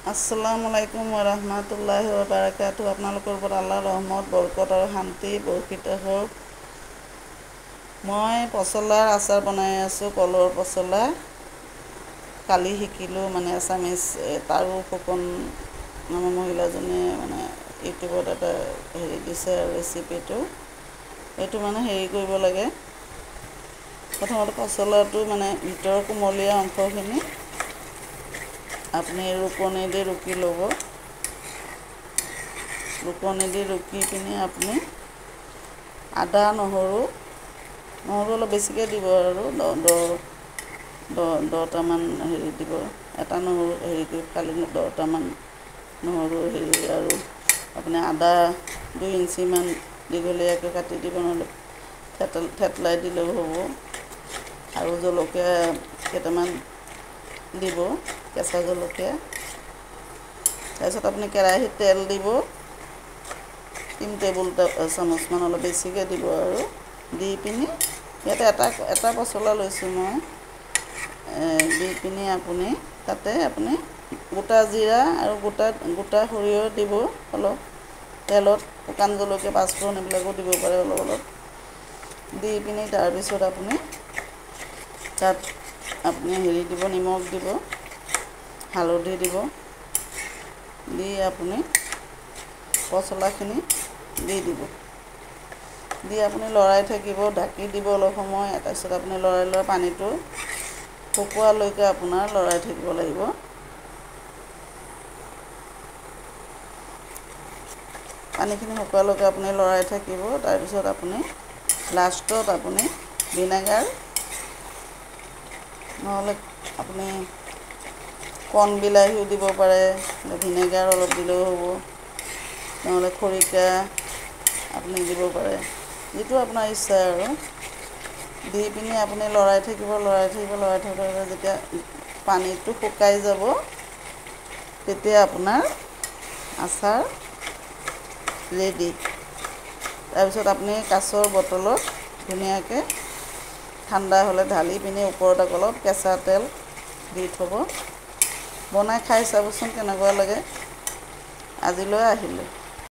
আসসালামুআলাইকুম ওৰহমাতুল্লাহি ওবাৰাকাতুহু। আপোনালোকৰ ওপৰত আল্লাহৰ ৰহমত বৰকত আৰু শান্তি বৰ্ষিত হওক। মই পচলাৰ আচাৰ বনাই আছোঁ, কলৰ পচলা। কালি শিকিলোঁ এছামিজ তাৰো ফুকন নামৰ মহিলাজনীয়ে ইউটিউবত এটা দিছে আৰু ৰেচিপিটো। এইটো হেৰি কৰিব লাগে, প্ৰথমতে পচলাটো ভিতৰৰ কোমলীয়া অংশখিনি আপুনি ৰুকনি দি ৰুকি ল'ব। ৰুকনি দি ৰুকি পিনি আপুনি আদা নহৰু অলপ বেছিকৈ দিব আৰু দহটামান দিব। এটা নহৰু কৰি খালি 10টামান নহৰু আৰু আপুনি আদা 2 ইঞ্চিমান দীঘলীয়াকৈ কাটি দিব, নহ'লে থেতলাই দিলেও হ'ব। আৰু জলকীয়া কেইটামান দিব, কেঁচা জলকীয়া। তাৰপিছত আপুনি কেৰাহীত তেল দিব 3 টেবুল চামুচমান, অলপ বেছিকৈ দিব। আৰু দি পিনি ইয়াতে এটা পচলা লৈছোঁ মই। দি পিনি আপুনি তাতে গোটা জিৰা আৰু গোটা সৰিয়হ দিব অলপ তেলত। শুকান জলকীয়া, পাঁচফোৰণ এইবিলাকো দিব পাৰে অলপ। দি পিনি তাৰপিছত আপুনি তাত দিব, নিমখ দিব, হালধি দিব। দি আপুনি পচলাখিনি দি দিব। দি আপুনি লৰাই থাকিব, ঢাকি দিব অলপ সময়। তাৰপিছত আপুনি লৰাই পানীটো শুকোৱালৈকে আপোনাৰ লৰাই থাকিব লাগিব। পানীখিনি শুকোৱালৈকে আপুনি লৰাই থাকিব। তাৰপিছত আপুনি লাষ্টত আপুনি ভিনেগাৰ, নহ'লে আপুনি কণ বিলাহীও দিব পাৰে, ভিনেগাৰ অলপ দিলেও হ'ব, নহ'লে খৰিকা আপুনি দিব পাৰে, যিটো আপোনাৰ ইচ্ছা আৰু। দি পিনি আপুনি লৰাই থাকিব। যেতিয়া পানীটো শুকাই যাব, তেতিয়া আপোনাৰ আচাৰ ৰেডি। তাৰপিছত আপুনি কাঁচৰ বটলত ধুনীয়াকৈ ঠাণ্ডা হ'লে ঢালি পিনি ওপৰত অলপ কেঁচা তেল দি থ'ব। বনাই খাই চাবচোন কেনেকুৱা লাগে। আজিলৈ আহিলোঁ।